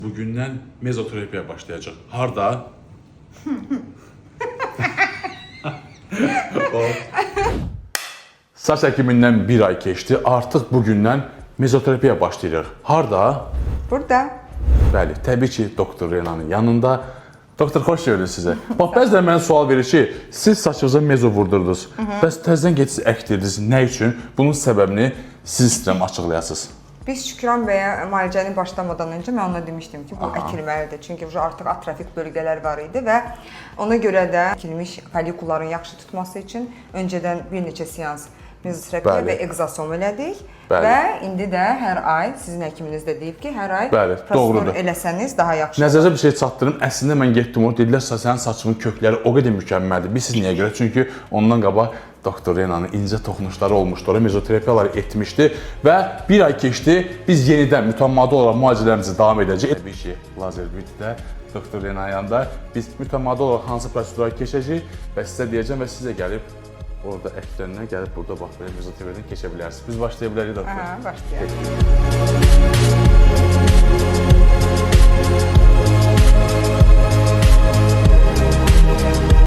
Bugündən mezoterapiya başlayacaq. Harda? Saç həkimindən bir ay keçdi. Artıq bugündən mezoterapiya başlayırıq. Harda? Burada. Bəli, təbii ki, doktor Renanın yanında. Doktor, xoş gördük sizə. Bax, bəzən mənə sual verir ki, siz saçınıza mezo vurdurdunuz. Bəs təzədən gedirsiniz, əkdirdiniz. Nə üçün? Bunun səbəbini siz istəyirəm açıqlayasınız. Biz Şükran bəyə müalicəni başlamadan öncə mən ona demişdim ki, bu əkilməlidir. Çünki artıq atrofik bölgələr var idi və ona görə də əkilmiş folikulların yaxşı tutması üçün öncədən bir neçə seans mezoterapiya və egzasom elədik. Və indi də hər ay sizin həkiminiz də deyib ki, hər ay prosedür eləsəniz daha yaxşı. Nəzərinizə bir şey çatdırım. Əslində mən getdim orada, dedilər sənin saçının kökləri o qədər mükəmməldir. Biz siz niyə görə? Çünki ondan qabaq doktor Renanın incə toxunuşları olmuşdu, orada mezoterapiyalar etmişdi və bir ay keçdi. Biz yenidən mütəmadi olaraq müalicələrimizi davam edəcəyik. Təbii ki, lazer beauty'də doktor Renanın yanında biz mütəmadi olaraq hansı prosedurları keçəcəyik və sizə deyəcəm və sizə gəlib orada əklərindən gəlib burada bax belə mezoterapiyadan keçə bilərsiniz. Biz başlaya bilərik doktor. Başlayaq.